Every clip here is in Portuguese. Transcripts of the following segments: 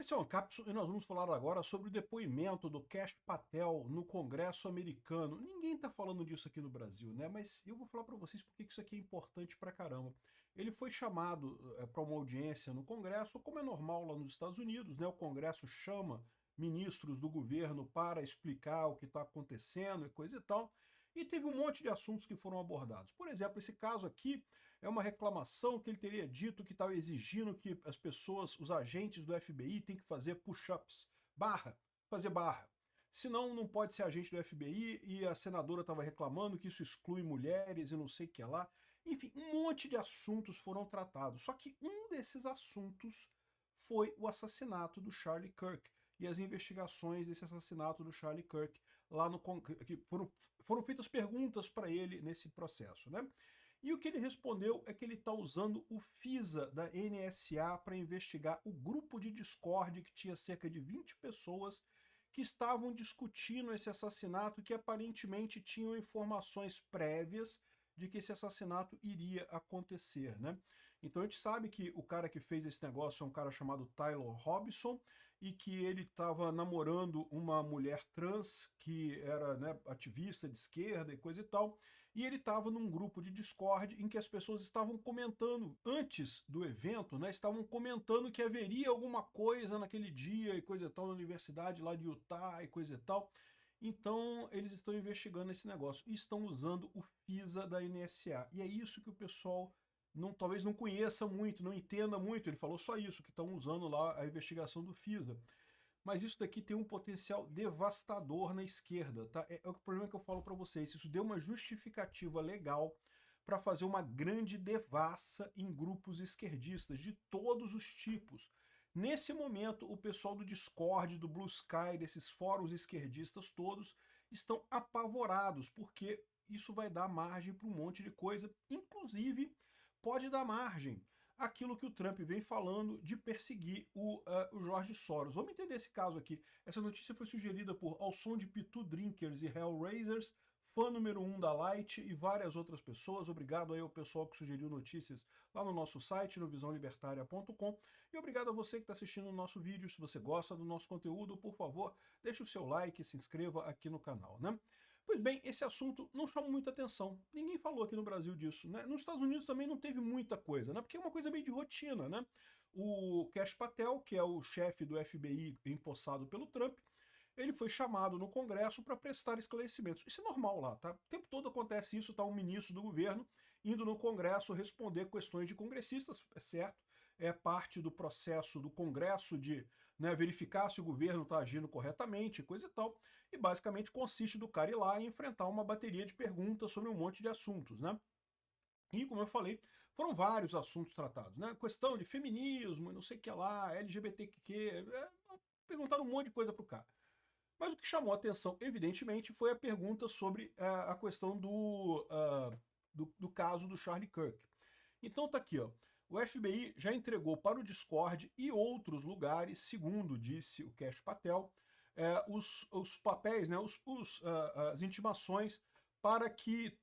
Esse é o Ancapsu e nós vamos falar agora sobre o depoimento do Kash Patel no Congresso americano. Ninguém está falando disso aqui no Brasil, né? Mas eu vou falar para vocês porque isso aqui é importante pra caramba. Ele foi chamado para uma audiência no Congresso, como é normal lá nos Estados Unidos, né? O Congresso chama ministros do governo para explicar o que está acontecendo e coisa e tal. E teve um monte de assuntos que foram abordados. Por exemplo, esse caso aqui é uma reclamação que ele teria dito que estava exigindo que as pessoas, os agentes do FBI, têm que fazer push-ups, fazer barra. Senão não pode ser agente do FBI, e a senadora estava reclamando que isso exclui mulheres e não sei o que lá. Enfim, um monte de assuntos foram tratados. Só que um desses assuntos foi o assassinato do Charlie Kirk e as investigações desse assassinato do Charlie Kirk lá no que foram feitas perguntas para ele nesse processo, né? E o que ele respondeu é que ele está usando o FISA da NSA para investigar o grupo de Discord que tinha cerca de 20 pessoas que estavam discutindo esse assassinato, que aparentemente tinham informações prévias de que esse assassinato iria acontecer, né? Então a gente sabe que o cara que fez esse negócio é um cara chamado Tyler Robson, e que ele estava namorando uma mulher trans que era, né, ativista de esquerda e coisa e tal, e ele estava num grupo de Discord em que as pessoas estavam comentando, antes do evento, né, estavam comentando que haveria alguma coisa naquele dia e coisa e tal, na universidade lá de Utah e coisa e tal. Então eles estão investigando esse negócio e estão usando o FISA da NSA. E é isso que o pessoal talvez não conheça muito, não entenda muito. Ele falou só isso, que estão usando lá a investigação do FISA. Mas isso daqui tem um potencial devastador na esquerda, tá? É o problema que eu falo para vocês. Isso deu uma justificativa legal para fazer uma grande devassa em grupos esquerdistas de todos os tipos. Nesse momento, o pessoal do Discord, do Blue Sky, desses fóruns esquerdistas todos, estão apavorados, porque isso vai dar margem para um monte de coisa, inclusive pode dar margem àquilo que o Trump vem falando de perseguir o George Soros. Vamos entender esse caso aqui. Essa notícia foi sugerida por Ao Som de Pitu Drinkers e Hellraisers, fã número 1 da Light e várias outras pessoas. Obrigado aí ao pessoal que sugeriu notícias lá no nosso site, no visãolibertaria.com. E obrigado a você que está assistindo o nosso vídeo. Se você gosta do nosso conteúdo, por favor, deixe o seu like e se inscreva aqui no canal, né? Pois bem, esse assunto não chama muita atenção. Ninguém falou aqui no Brasil disso, né? Nos Estados Unidos também não teve muita coisa, né? Porque é uma coisa meio de rotina, né? O Kash Patel, que é o chefe do FBI empossado pelo Trump, ele foi chamado no Congresso para prestar esclarecimentos. Isso é normal lá, tá? O tempo todo acontece isso, tá um ministro do governo indo no Congresso responder questões de congressistas, é certo? É parte do processo do Congresso de, né, verificar se o governo está agindo corretamente, coisa e tal, e basicamente consiste do cara ir lá e enfrentar uma bateria de perguntas sobre um monte de assuntos, né? E, como eu falei, foram vários assuntos tratados, né? Questão de feminismo, não sei o que lá, LGBTQ, perguntaram um monte de coisa pro cara. Mas o que chamou a atenção, evidentemente, foi a pergunta sobre a questão do caso do Charlie Kirk. Então tá aqui, ó. O FBI já entregou para o Discord e outros lugares, segundo disse o Kash Patel, os papéis, né, as intimações para que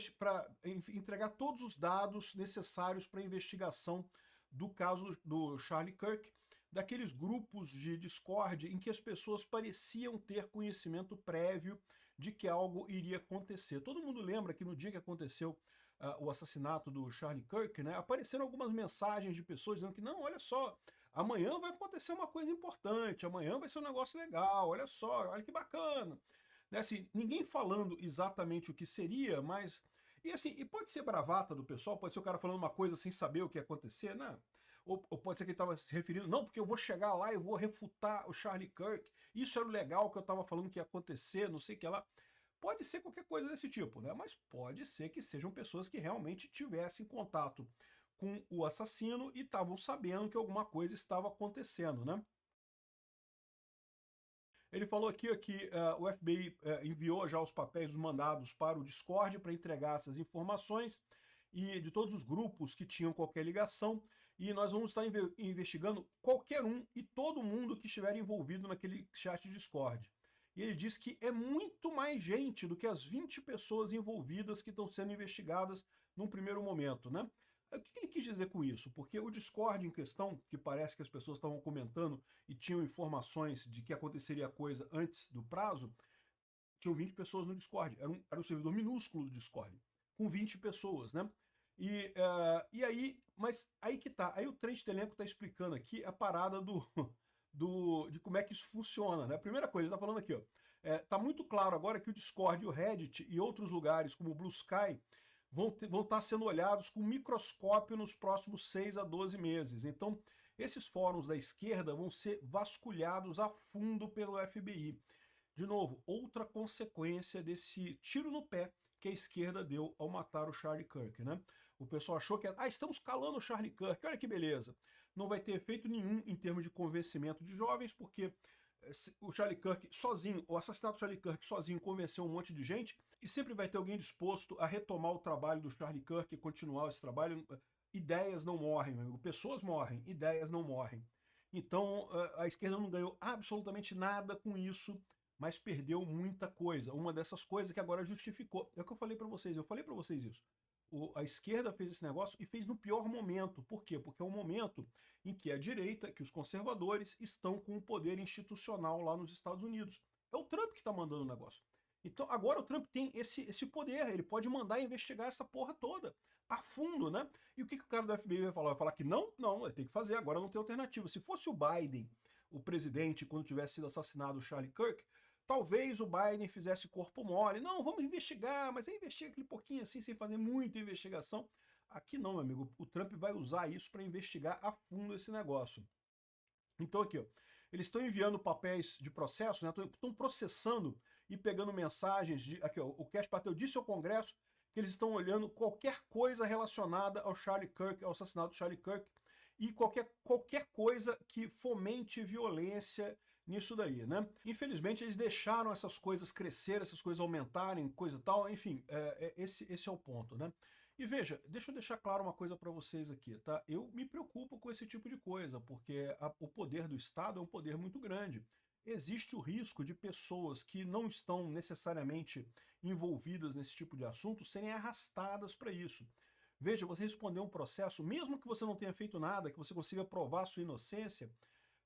para entregar todos os dados necessários para a investigação do caso do Charlie Kirk, daqueles grupos de Discord em que as pessoas pareciam ter conhecimento prévio de que algo iria acontecer. Todo mundo lembra que no dia que aconteceu o assassinato do Charlie Kirk, né, apareceram algumas mensagens de pessoas dizendo que não, olha só, amanhã vai acontecer uma coisa importante, amanhã vai ser um negócio legal, olha só, olha que bacana. Né, assim, ninguém falando exatamente o que seria, mas... E assim, e pode ser bravata do pessoal, pode ser o cara falando uma coisa sem saber o que ia acontecer, né? Ou pode ser que ele estava se referindo, não, porque eu vou chegar lá e vou refutar o Charlie Kirk, isso era o legal que eu estava falando que ia acontecer, não sei o que lá. Pode ser qualquer coisa desse tipo, né? Mas pode ser que sejam pessoas que realmente tivessem contato com o assassino e estavam sabendo que alguma coisa estava acontecendo, né? Ele falou aqui que o FBI enviou já os papéis, os mandados para o Discord para entregar essas informações e de todos os grupos que tinham qualquer ligação, e nós vamos estar investigando qualquer um e todo mundo que estiver envolvido naquele chat de Discord. E ele diz que é muito mais gente do que as 20 pessoas envolvidas que estão sendo investigadas num primeiro momento, né? O que ele quis dizer com isso? Porque o Discord em questão, que parece que as pessoas estavam comentando tinham informações de que aconteceria a coisa antes do prazo, tinham 20 pessoas no Discord. Era um servidor minúsculo do Discord, com 20 pessoas, né? E aí, mas aí que tá. Aí o Trent Telenko tá explicando aqui a parada de como é que isso funciona, né? A primeira coisa, ele tá falando aqui, ó. Tá muito claro agora que o Discord, o Reddit e outros lugares como o Blue Sky vão estar sendo olhados com microscópio nos próximos 6 a 12 meses. Então, esses fóruns da esquerda vão ser vasculhados a fundo pelo FBI. De novo, outra consequência desse tiro no pé que a esquerda deu ao matar o Charlie Kirk, né? O pessoal achou que, estamos calando o Charlie Kirk, olha que beleza. Não vai ter efeito nenhum em termos de convencimento de jovens, porque o Charlie Kirk sozinho, o assassinato do Charlie Kirk sozinho convenceu um monte de gente, e sempre vai ter alguém disposto a retomar o trabalho do Charlie Kirk e continuar esse trabalho. Ideias não morrem, meu amigo. Pessoas morrem, ideias não morrem. Então, a esquerda não ganhou absolutamente nada com isso, mas perdeu muita coisa. Uma dessas coisas que agora justificou. É o que eu falei para vocês isso. A esquerda fez esse negócio e fez no pior momento. Por quê? Porque é um momento em que a direita, que os conservadores, estão com o poder institucional lá nos Estados Unidos. É o Trump que está mandando o negócio. Então agora o Trump tem esse poder, ele pode mandar investigar essa porra toda, a fundo, né? E o que o cara do FBI vai falar? Vai falar que não? Não, vai ter que fazer, agora não tem alternativa. Se fosse o Biden, o presidente, quando tivesse sido assassinado o Charlie Kirk, talvez o Biden fizesse corpo mole. Não, vamos investigar, mas aí investiga aquele pouquinho assim, sem fazer muita investigação. Aqui não, meu amigo. O Trump vai usar isso para investigar a fundo esse negócio. Então aqui, ó, eles estão enviando papéis de processo, né? Estão processando e pegando mensagens de... Aqui, ó, o Cash Patel disse ao Congresso que eles estão olhando qualquer coisa relacionada ao Charlie Kirk, ao assassinato do Charlie Kirk, e qualquer coisa que fomente violência nisso daí, né? Infelizmente eles deixaram essas coisas crescer, essas coisas aumentarem, coisa e tal, enfim, esse é o ponto, né? E veja, deixa eu deixar claro uma coisa para vocês aqui, tá? Eu me preocupo com esse tipo de coisa, porque o poder do Estado é um poder muito grande. Existe o risco de pessoas que não estão necessariamente envolvidas nesse tipo de assunto serem arrastadas para isso. Veja, você responder um processo, mesmo que você não tenha feito nada, que você consiga provar a sua inocência,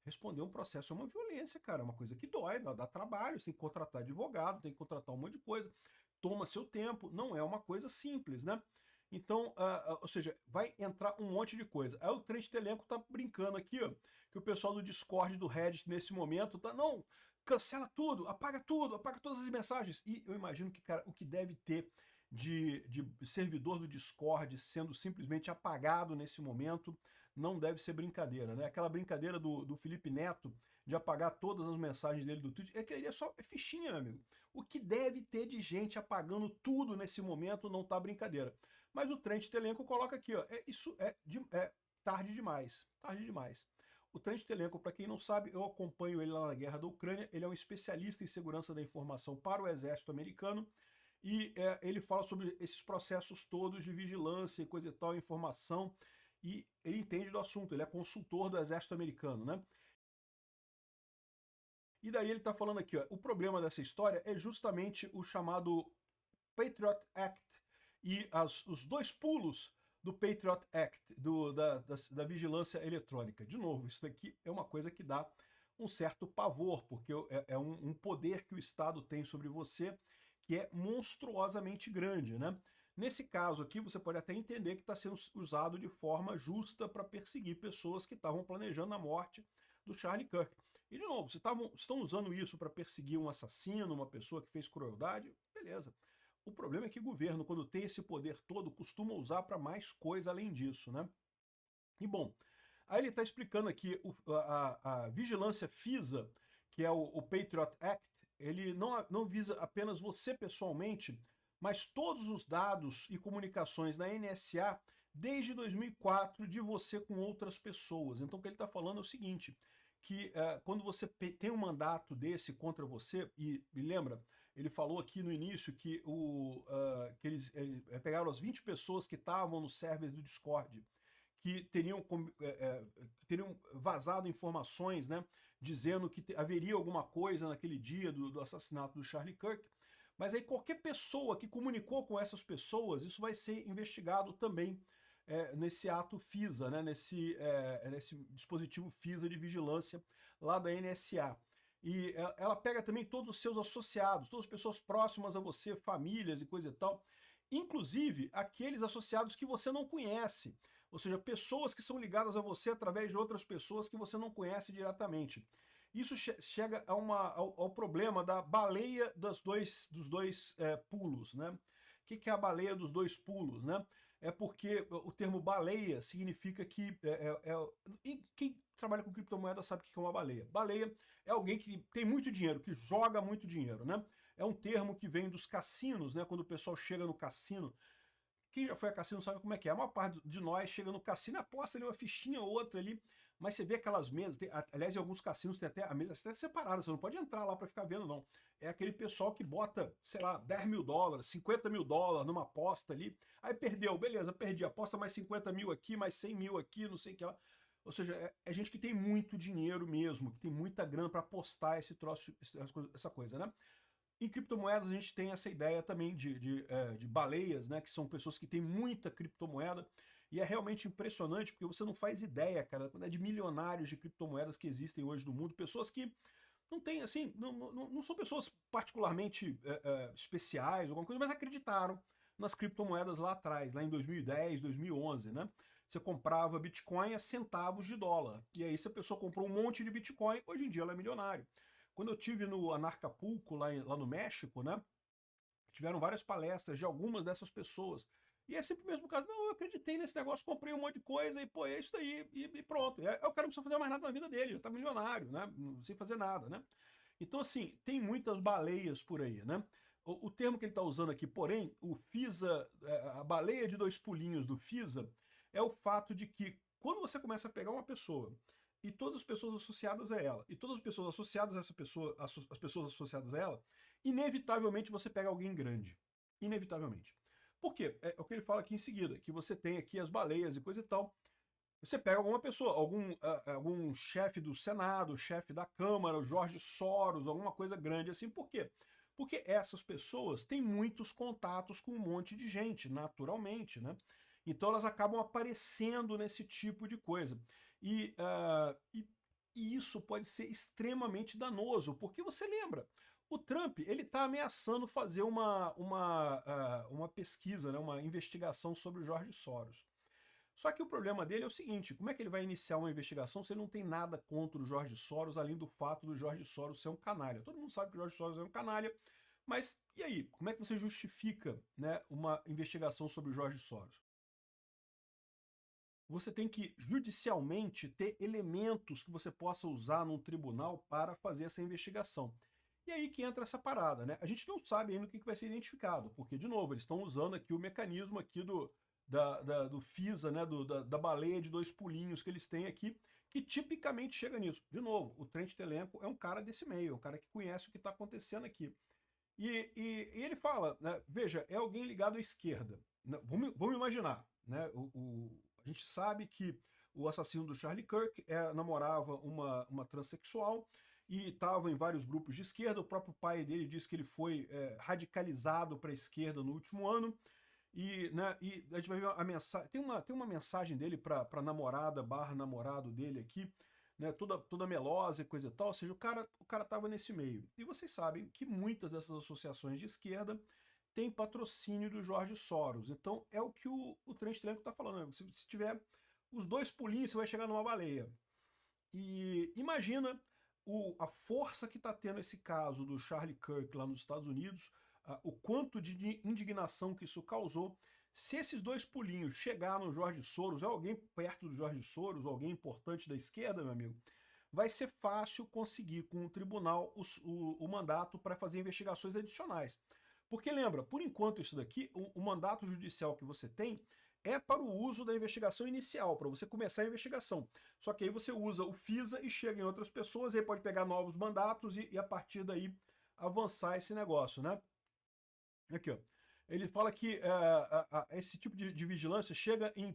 responder um processo é uma violência, cara, é uma coisa que dói, dá trabalho, você tem que contratar advogado, tem que contratar um monte de coisa, toma seu tempo, não é uma coisa simples, né? Então, ou seja, vai entrar um monte de coisa. Aí o Trent Telenko tá brincando aqui, ó, que o pessoal do Discord, do Reddit, nesse momento, tá, não, cancela tudo, apaga todas as mensagens. E eu imagino que, cara, o que deve ter de servidor do Discord sendo simplesmente apagado nesse momento não deve ser brincadeira, né? Aquela brincadeira do Felipe Neto de apagar todas as mensagens dele do Twitter, é fichinha, meu amigo. O que deve ter de gente apagando tudo nesse momento não tá brincadeira. Mas o Trent Telenko coloca aqui, ó, isso é tarde demais, tarde demais. O Trent Telenko, para quem não sabe, eu acompanho ele lá na guerra da Ucrânia, ele é um especialista em segurança da informação para o exército americano, e ele fala sobre esses processos todos de vigilância e coisa e tal, informação, e ele entende do assunto, ele é consultor do exército americano, né? E daí ele está falando aqui, ó, o problema dessa história é justamente o chamado Patriot Act e os dois pulos do Patriot Act, da vigilância eletrônica. De novo, isso daqui é uma coisa que dá um certo pavor, porque é um poder que o Estado tem sobre você que é monstruosamente grande, né? Nesse caso aqui, você pode até entender que está sendo usado de forma justa para perseguir pessoas que estavam planejando a morte do Charlie Kirk. E, de novo, se estão usando isso para perseguir um assassino, uma pessoa que fez crueldade, beleza. O problema é que o governo, quando tem esse poder todo, costuma usar para mais coisa além disso, né? E, bom, aí ele está explicando aqui a vigilância FISA, que é o Patriot Act, ele não visa apenas você pessoalmente, mas todos os dados e comunicações na NSA desde 2004 de você com outras pessoas. Então o que ele está falando é o seguinte, que quando você tem um mandato desse contra você, e lembra, ele falou aqui no início que, que eles pegaram as 20 pessoas que estavam no server do Discord, que teriam vazado informações, né, dizendo que haveria alguma coisa naquele dia do assassinato do Charlie Kirk. Mas aí qualquer pessoa que comunicou com essas pessoas, isso vai ser investigado também nesse ato FISA, né, nesse dispositivo FISA de vigilância lá da NSA. E ela pega também todos os seus associados, todas as pessoas próximas a você, famílias e coisa e tal, inclusive aqueles associados que você não conhece, ou seja, pessoas que são ligadas a você através de outras pessoas que você não conhece diretamente. Isso chega ao problema da baleia dos dois pulos, né? O que é a baleia dos dois pulos, né? É porque o termo baleia significa que... e quem trabalha com criptomoeda sabe o que é uma baleia. Baleia é alguém que tem muito dinheiro, que joga muito dinheiro, né? É um termo que vem dos cassinos, né? Quando o pessoal chega no cassino. Quem já foi a cassino sabe como é que é. A maior parte de nós chega no cassino, aposta ali uma fichinha ou outra ali, mas você vê aquelas mesas, aliás, em alguns cassinos tem até a mesa até separada, você não pode entrar lá para ficar vendo, não. É aquele pessoal que bota, sei lá, 10 mil dólares, 50 mil dólares numa aposta ali, aí perdeu, beleza, perdi, aposta mais 50 mil aqui, mais 100 mil aqui, não sei o que lá. Ou seja, é gente que tem muito dinheiro mesmo, que tem muita grana para apostar esse troço, essa coisa, né? Em criptomoedas a gente tem essa ideia também de baleias, né, que são pessoas que têm muita criptomoeda, e é realmente impressionante porque você não faz ideia, cara, da quantidade de milionários de criptomoedas que existem hoje no mundo, pessoas que não têm, assim, não são pessoas particularmente especiais, alguma coisa, mas acreditaram nas criptomoedas lá atrás, lá em 2010, 2011, né? Você comprava Bitcoin a centavos de dólar, e aí se a pessoa comprou um monte de Bitcoin, hoje em dia ela é milionária. Quando eu tive no Anarcapulco, lá no México, né, tiveram várias palestras de algumas dessas pessoas. E é sempre o mesmo caso, não, eu acreditei nesse negócio, comprei um monte de coisa e, pô, é isso aí, e pronto. O cara não precisa fazer mais nada na vida dele, ele tá milionário, né, não sem fazer nada, né. Então, assim, tem muitas baleias por aí, né. O termo que ele está usando aqui, porém, o FISA, a baleia de dois pulinhos do FISA, é o fato de que quando você começa a pegar uma pessoa e todas as pessoas associadas a ela, e todas as pessoas associadas a essa pessoa, as pessoas associadas a ela, inevitavelmente você pega alguém grande. Inevitavelmente. Por quê? É o que ele fala aqui em seguida, que você tem aqui as baleias e coisa e tal. Você pega alguma pessoa, algum chefe do Senado, chefe da Câmara, o Jorge Soros, alguma coisa grande assim. Por quê? Porque essas pessoas têm muitos contatos com um monte de gente, naturalmente, né? Então elas acabam aparecendo nesse tipo de coisa. E isso pode ser extremamente danoso, porque você lembra, o Trump ele está ameaçando fazer uma pesquisa, né, uma investigação sobre o Jorge Soros. Só que o problema dele é o seguinte, como é que ele vai iniciar uma investigação se ele não tem nada contra o Jorge Soros, além do fato do Jorge Soros ser um canalha? Todo mundo sabe que o Jorge Soros é um canalha, mas e aí? Como é que você justifica, né, uma investigação sobre o Jorge Soros? Você tem que judicialmente ter elementos que você possa usar num tribunal para fazer essa investigação. E aí que entra essa parada, né? A gente não sabe ainda o que vai ser identificado, porque, de novo, eles estão usando aqui o mecanismo aqui do FISA, né? Da baleia de dois pulinhos que eles têm aqui, que tipicamente chega nisso. De novo, o Trent Telenko é um cara desse meio, é um cara que conhece o que está acontecendo aqui. E ele fala, né, veja, é alguém ligado à esquerda. Vamos imaginar, né, a gente sabe que o assassino do Charlie Kirk namorava uma transexual e estava em vários grupos de esquerda. O próprio pai dele disse que ele foi radicalizado para a esquerda no último ano. E a gente vai ver a mensagem. Tem uma mensagem dele para a namorada / namorado dele aqui, né, toda melosa e coisa e tal, ou seja, o cara estava nesse meio. E vocês sabem que muitas dessas associações de esquerda têm patrocínio do Jorge Soros. Então é o que o Trent Telenko está falando. Né? Se tiver os dois pulinhos, você vai chegar numa baleia. E imagina a força que está tendo esse caso do Charlie Kirk lá nos Estados Unidos, o quanto de indignação que isso causou. Se esses dois pulinhos chegar no Jorge Soros, é alguém perto do Jorge Soros, alguém importante da esquerda, meu amigo, vai ser fácil conseguir com o tribunal o mandato para fazer investigações adicionais. Porque lembra, por enquanto isso daqui, o mandato judicial que você tem é para o uso da investigação inicial, para você começar a investigação. Só que aí você usa o FISA e chega em outras pessoas, e aí pode pegar novos mandatos e a partir daí avançar esse negócio, né? Aqui, ó. Ele fala que esse tipo de vigilância chega em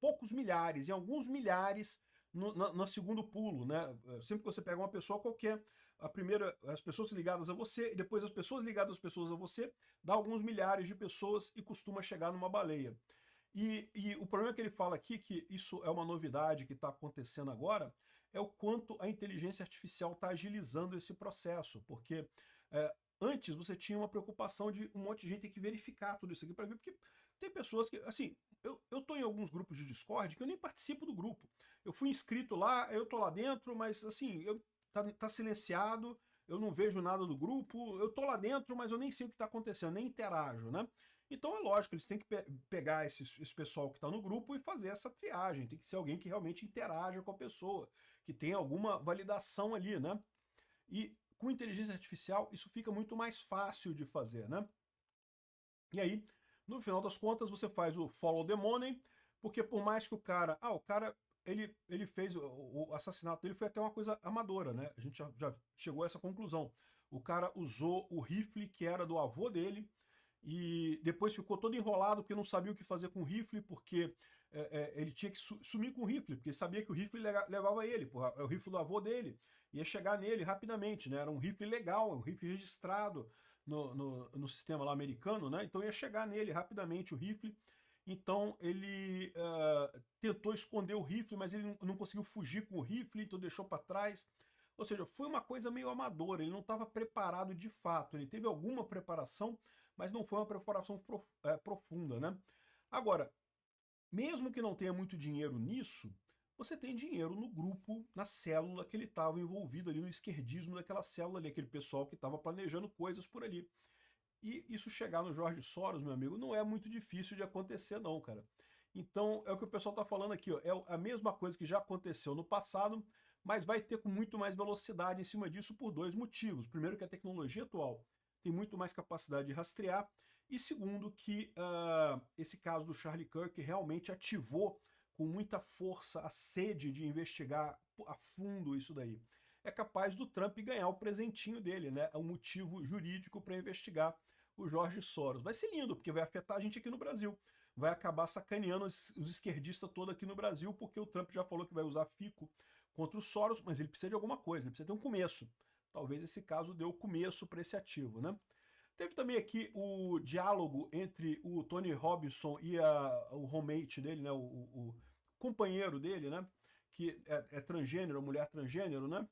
poucos milhares, em alguns milhares no segundo pulo, né? Sempre que você pega uma pessoa qualquer, as pessoas ligadas a você, e depois as pessoas ligadas às pessoas a você, dá alguns milhares de pessoas e costuma chegar numa baleia. E o problema que ele fala aqui, que isso é uma novidade que está acontecendo agora, é o quanto a inteligência artificial está agilizando esse processo, porque antes você tinha uma preocupação de um monte de gente ter que verificar tudo isso aqui para ver, porque tem pessoas que, assim, eu tô em alguns grupos de Discord que eu nem participo do grupo. Eu fui inscrito lá, eu tô lá dentro, mas assim, tá silenciado, eu não vejo nada do grupo, eu tô lá dentro, mas eu nem sei o que está acontecendo, nem interajo, né? Então é lógico, eles têm que pegar esse pessoal que está no grupo e fazer essa triagem. Tem que ser alguém que realmente interaja com a pessoa, que tenha alguma validação ali, né? E com inteligência artificial isso fica muito mais fácil de fazer, né? E aí, no final das contas, você faz o follow the money, porque por mais que o cara... ele fez o assassinato dele, foi até uma coisa amadora, né? A gente já chegou a essa conclusão. O cara usou o rifle que era do avô dele, e depois ficou todo enrolado porque não sabia o que fazer com o rifle, porque ele tinha que sumir com o rifle, porque sabia que o rifle levava ele, porra, é o rifle do avô dele, ia chegar nele rapidamente, né? Era um rifle legal, um rifle registrado no sistema lá americano, né? Então ia chegar nele rapidamente o rifle. Então ele tentou esconder o rifle, mas ele não conseguiu fugir com o rifle, então deixou para trás. Ou seja, foi uma coisa meio amadora, ele não estava preparado de fato, ele teve alguma preparação, mas não foi uma preparação profunda, né? Agora, mesmo que não tenha muito dinheiro nisso, você tem dinheiro no grupo, na célula que ele estava envolvido ali, no esquerdismo daquela célula ali, aquele pessoal que estava planejando coisas por ali. E isso chegar no Jorge Soros, meu amigo, não é muito difícil de acontecer não, cara. Então, é o que o pessoal está falando aqui, ó, é a mesma coisa que já aconteceu no passado, mas vai ter com muito mais velocidade em cima disso por dois motivos. Primeiro, que a tecnologia atual tem muito mais capacidade de rastrear, e segundo, que esse caso do Charlie Kirk realmente ativou com muita força a sede de investigar a fundo isso daí. É capaz do Trump ganhar o presentinho dele, né? É um motivo jurídico para investigar o Jorge Soros. Vai ser lindo, porque vai afetar a gente aqui no Brasil. Vai acabar sacaneando os esquerdistas todos aqui no Brasil, porque o Trump já falou que vai usar fico contra o Soros, mas ele precisa de alguma coisa, ele precisa ter um começo. Talvez esse caso dê o começo para esse ativo, né? Teve também aqui o diálogo entre o Tony Robinson e o roommate dele, né? O companheiro dele, né? Que é transgênero, mulher transgênero, né?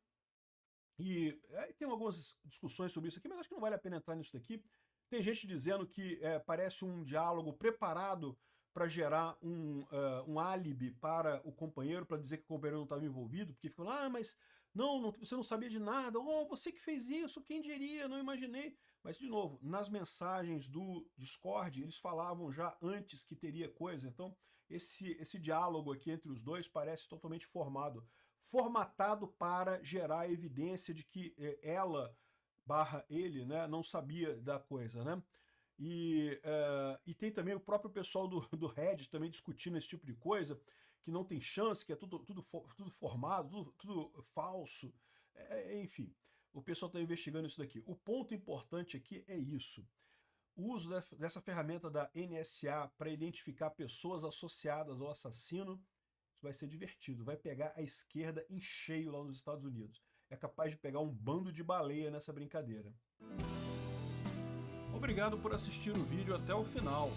E tem algumas discussões sobre isso aqui, mas acho que não vale a pena entrar nisso daqui. Tem gente dizendo que parece um diálogo preparado para gerar um álibi para o companheiro, para dizer que o companheiro não estava envolvido, porque ficam lá, mas não, você não sabia de nada, oh, você que fez isso, quem diria, não imaginei. Mas, de novo, nas mensagens do Discord, eles falavam já antes que teria coisa, então esse diálogo aqui entre os dois parece totalmente formatado para gerar evidência de que ela barra ele, né, não sabia da coisa, né? E tem também o próprio pessoal do Reddit também discutindo esse tipo de coisa, que não tem chance, que é tudo formado, tudo falso, enfim. O pessoal está investigando isso daqui. O ponto importante aqui é isso. O uso dessa ferramenta da NSA para identificar pessoas associadas ao assassino, isso vai ser divertido. Vai pegar a esquerda em cheio lá nos Estados Unidos. É capaz de pegar um bando de baleia nessa brincadeira. Obrigado por assistir o vídeo até o final.